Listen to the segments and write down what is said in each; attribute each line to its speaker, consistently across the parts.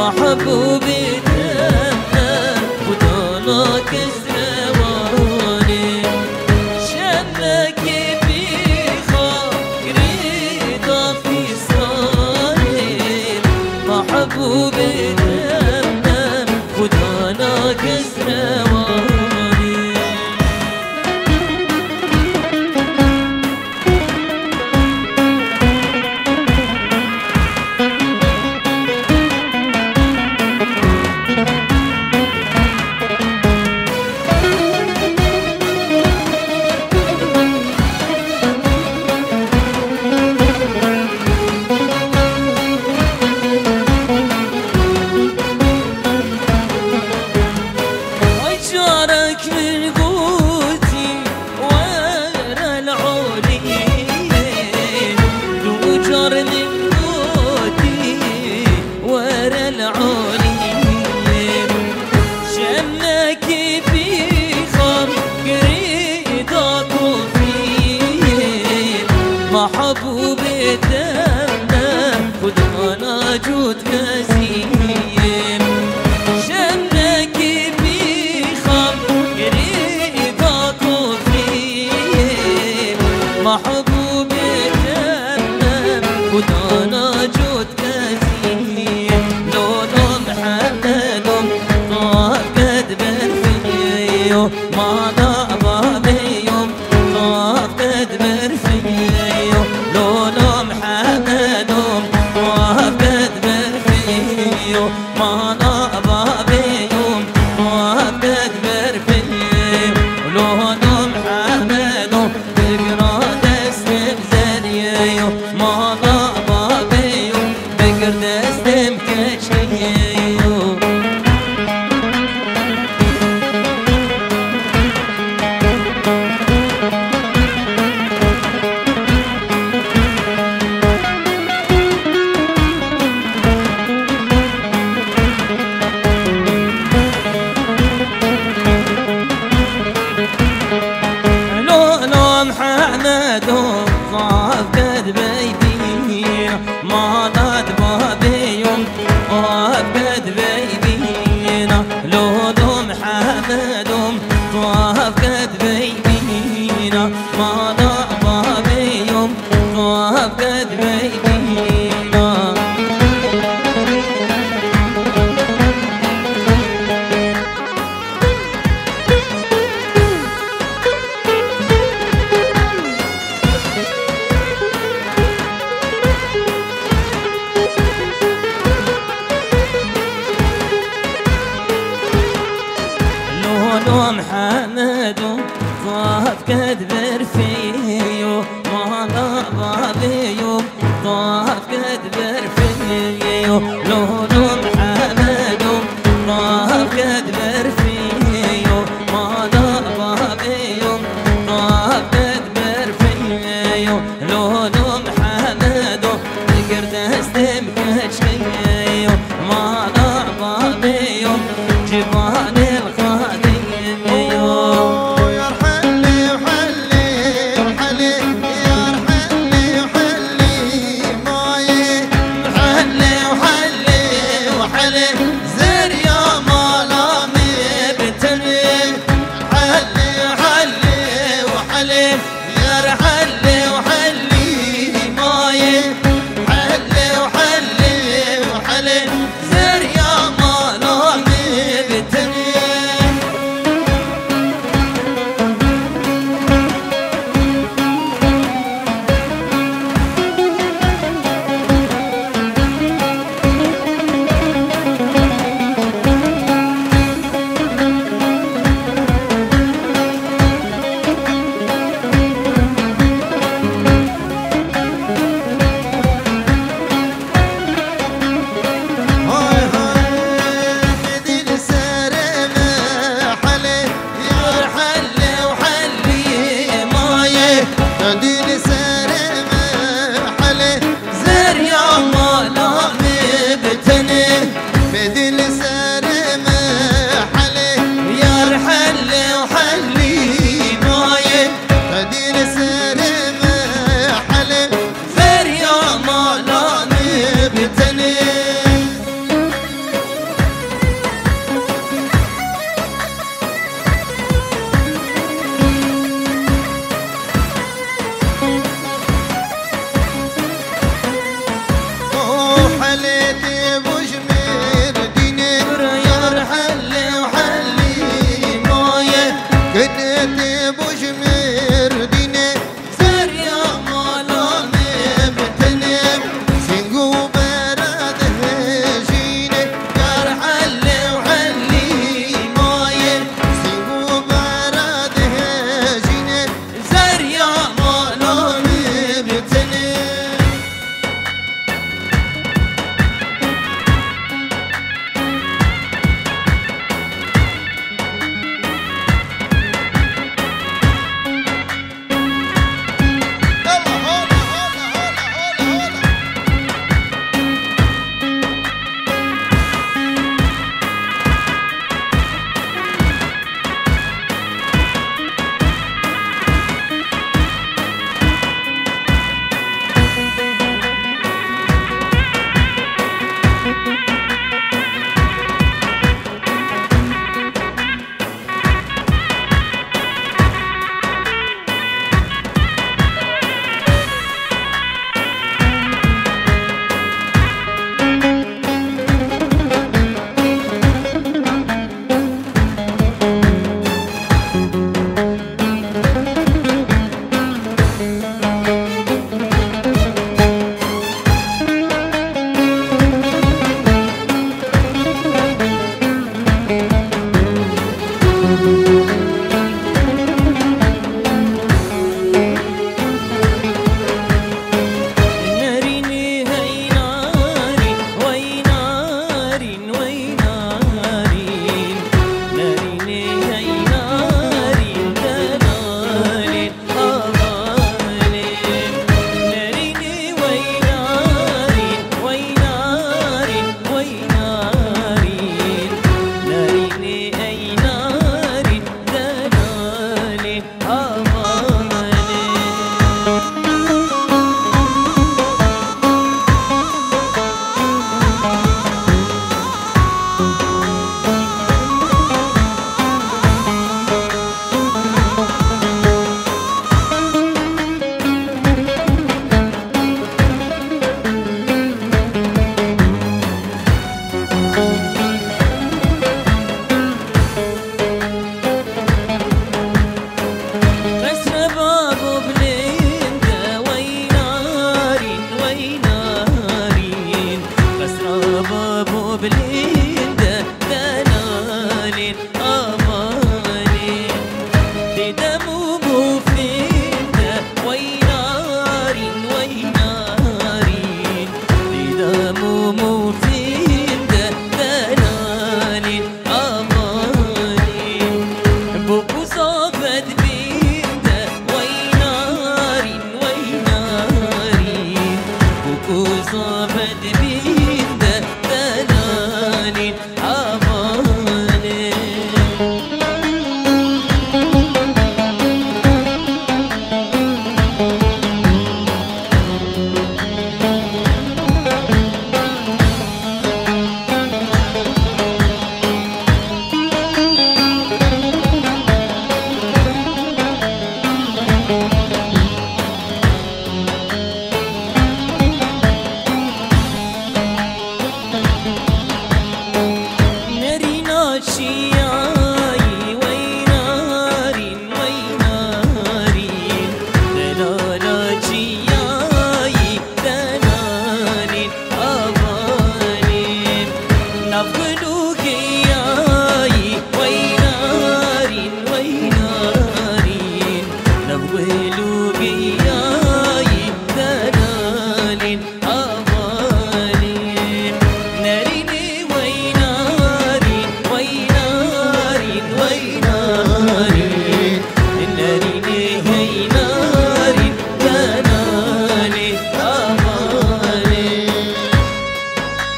Speaker 1: محبوبي تمام ودانا كسرواني شمك بخاطري في صالي محبوبي تمام ودانا كسرواني محبوبي تمام ودانا جود نسيم شمك بخمري ضاق فيه محبوبي تمام ودانا جود نسيم لولو محمد طاب قد برفيه ما ضابا بيوم طاب قد برفيه لولو محمد وابد برفيه ما نابا بيوم وابد برفيه لولو محمد بقرا دستم زريه ما نابا بيوم بقر دستم كشيه ضاف قد بيبين ما ناد بابيوم ضاف قد بيبين لولو محمد ضاف قد بيبين ما ناد بابيوم ضاف قد بيبين محمد ضاف قد برفيه ما ضابا بيوم ضاف قد برفيه لولو محمد ضاف قد برفيه ما ضابا بيوم ضاف قد برفيه لولو محمد ذكر دستم كشيه ما ضابا بيوم جبان الخادم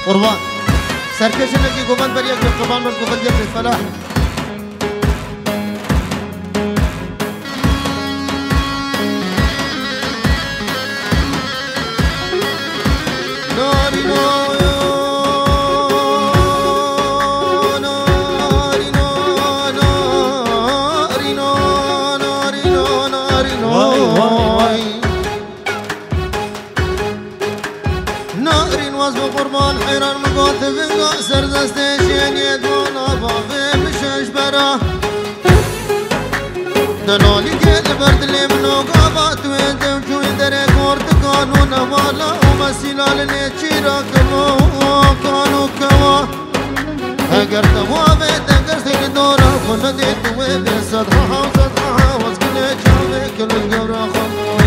Speaker 2: قربان سرکش نگی گوبند بر یک قربان بر گوبند یک فلاح دلالی که برد لیمنو قابات وینده و جوی در کورد قانون والا و مسیلال نیچی را کانو کوا اگر تمامه دنگر سیل دورا خونه دیدوه به صدها وز کلی جاوه کلی گورا خموه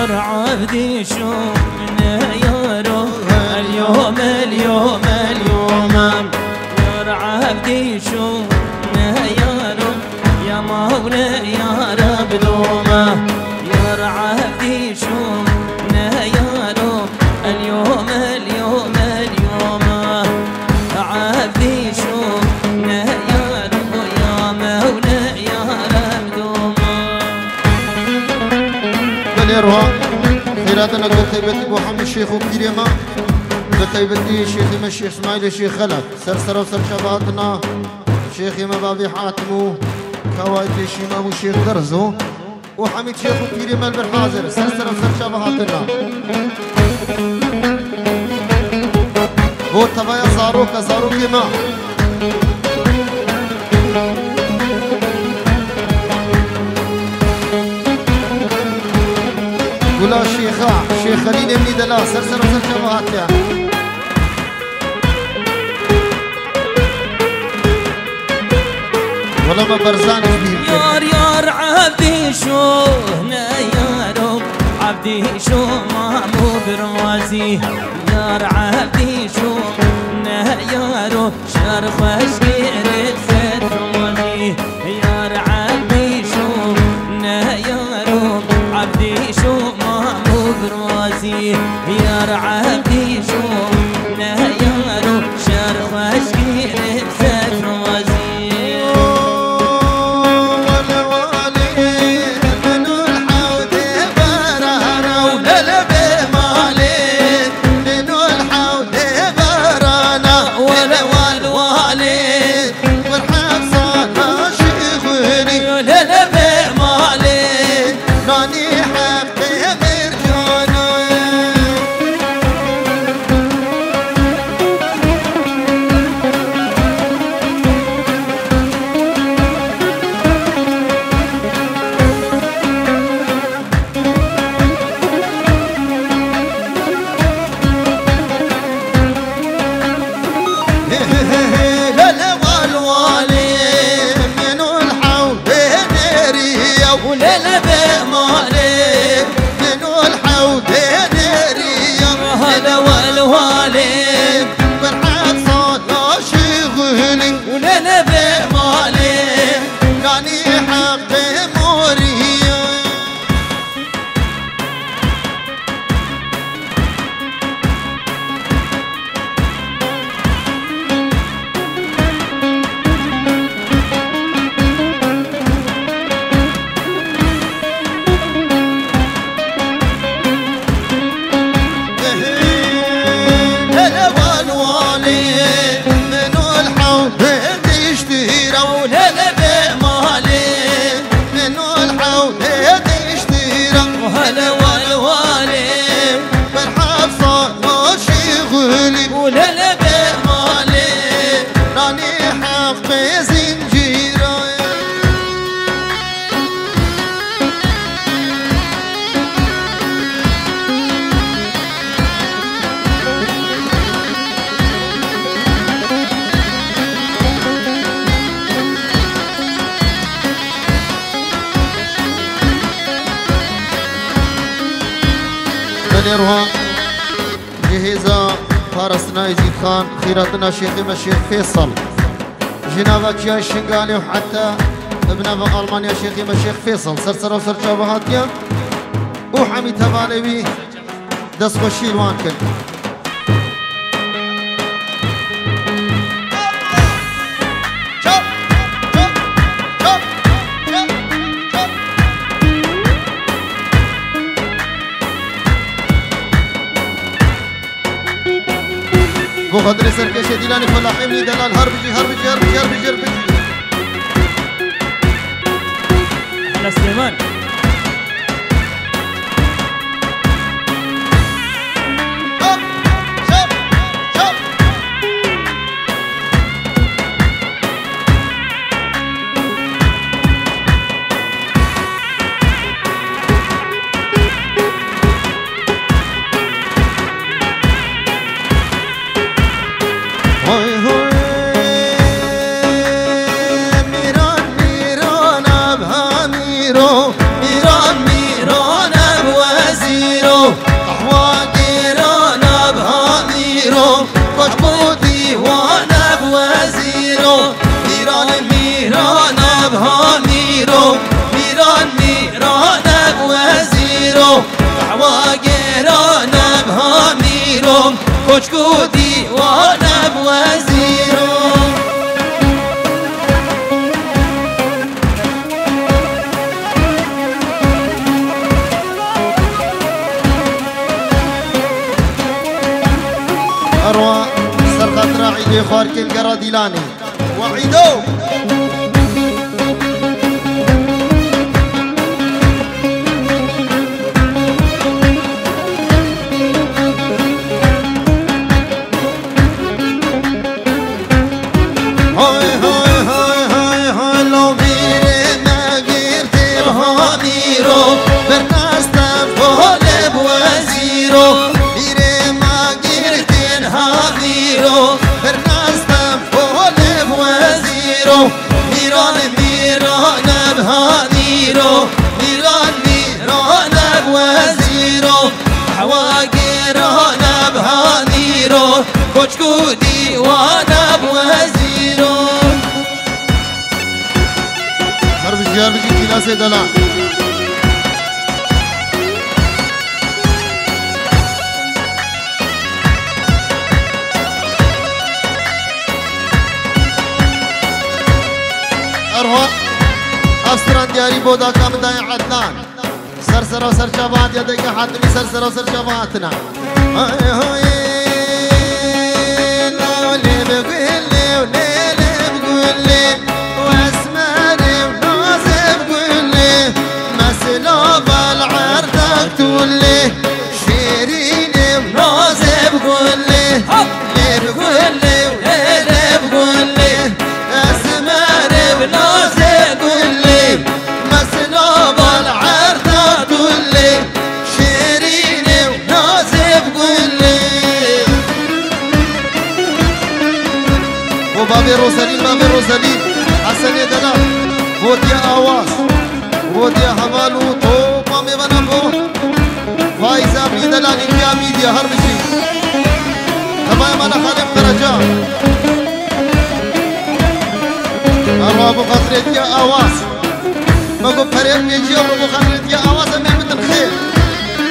Speaker 1: عبدي شوفنا يا رب اليوم اليوم اليوم يا عبدي شوفنا يا رب يا مولاي يا رب دوما يا عبدي شوفنا يا رب اليوم اليوم اليوم عبدي شوفنا يا رب يا مولاي يا رب دوما
Speaker 2: بليروها خيراتنا قتيبتي محمد الشيخ وكريمة قتيبتي شيخي الشيخ اسماعيل الشيخ خلف سرسر وسر شباتنا شيخي مبابي حاتمو كوايتي شيمام الشيخ درزو وحميد شيخ وكريمة البرحاضر سرسر وسر شباتنا هو تبايا صاروكي ما ولا شيخ خليل ابني دلا سرسر وسر شبهات ولا ما برزان كبير
Speaker 1: يار عبدي شو هنا يا رب عبدي شو ما مو برمازي يار عبدي شو هنا يا رب شرف اشكيرت فت رمازي يار عبدي شو هنا يا رب عبدي شو برمازي يا عبدي شو نهيارو شرف اشكي رفسك رمازي
Speaker 2: ولا والي منو الحوت برانا ولا بمالي منو الحوت برانا ولا والوالي مرحب صانا شيخوني ولا بمالي راني بنيروها جهيزة فارسنا يزيد خان خيراتنا شيخي الشيخ فيصل جنابك يا الشنقالي وحتى ابن ألمانيا شيخي الشيخ فيصل سرسر وسر شابهاتيا وحميد هبالي دس وشيل وان كن بخدر سركش ديلاني فلاحيمني دلال هربجي هربجي هربجي هربجي هربجي
Speaker 1: على سليمان كشكو ديوانا بوزيرو
Speaker 2: أروى سرقة راعي خوار كم قرا ديلاني وعيدو كشكو ديوانا بوزيرو ضرب الجيار بجي كلا سيدلا أروى أفسران دياري بودا كام داي عدنان سرسر وسر شبات يديك حاتمي سرسر وسر شباتنا هاي هاي تقولي شيريني ونازب قولي ليه بقولي وليه بقولي اسماني ونازب قولي مسلوب العرضة تقولي شيريني ونازب قولي وبابي روسالين حسن يدنا وديا آواز وديا حمالو تو مامي بنابو فايزة ميدا لاني بيا ميديا هر بشي تمام أنا خالق درجة أروا بخطرت يا آواز ما قو فريق بيجي أروا بخطرت يا آواز أمي مثل خير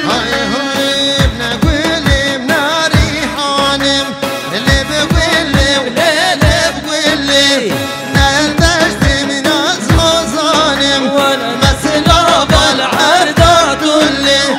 Speaker 2: هاي هاي بنقولي بناري حانم اللي بقولي واللي بقولي نلتشتي من أصوصانم مسلوب العرضة تولي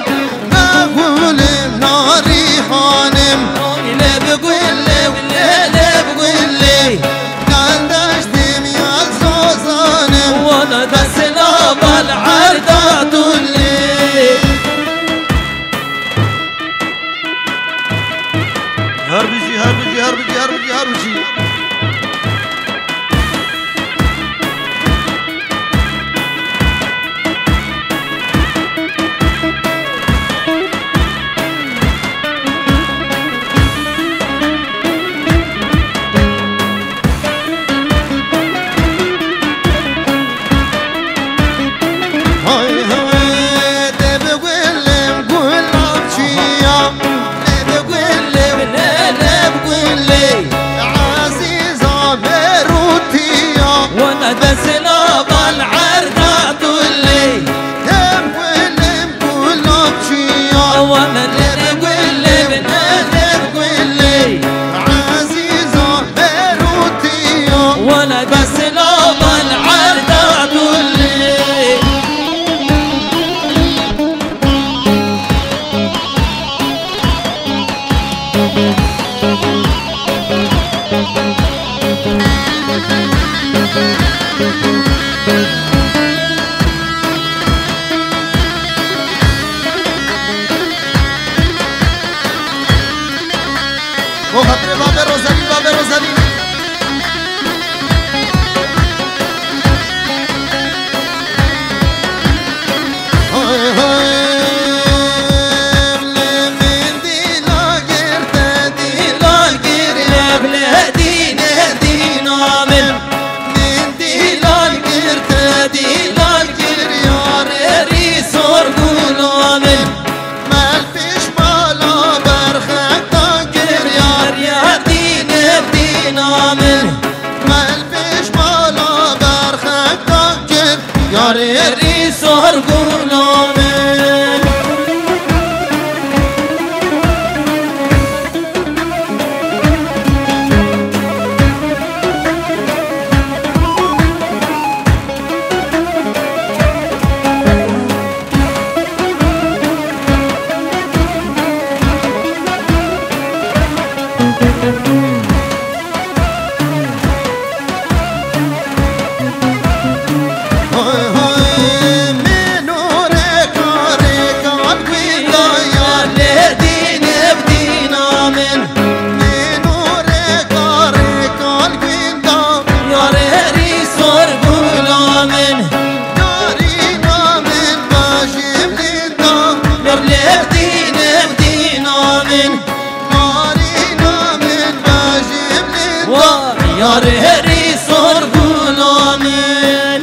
Speaker 1: هری سر غلامین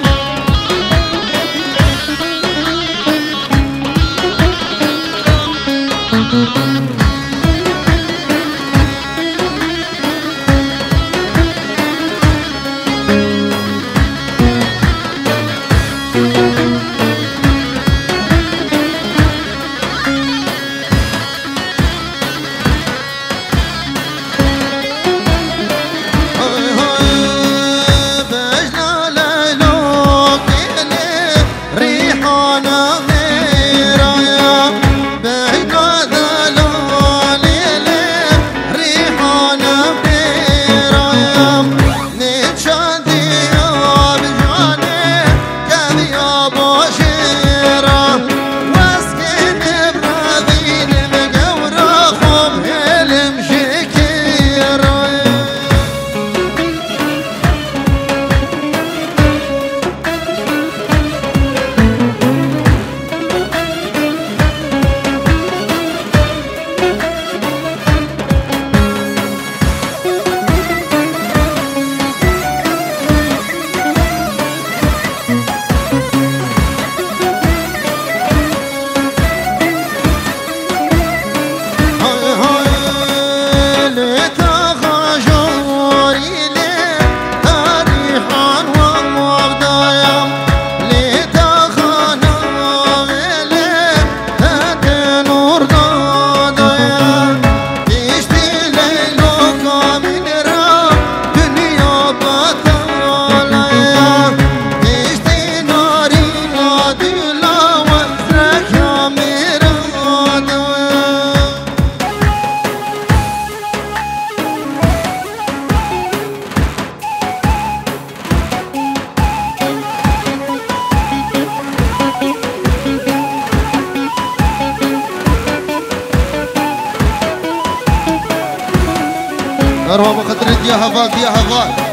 Speaker 2: أروى بخطر ديا هفاك ديا هفاك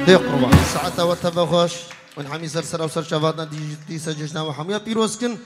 Speaker 2: يقرب ساعته وتبغش ونحمي سرسرة وسر شفاتنا دي سجشنا وحمية بيروسكن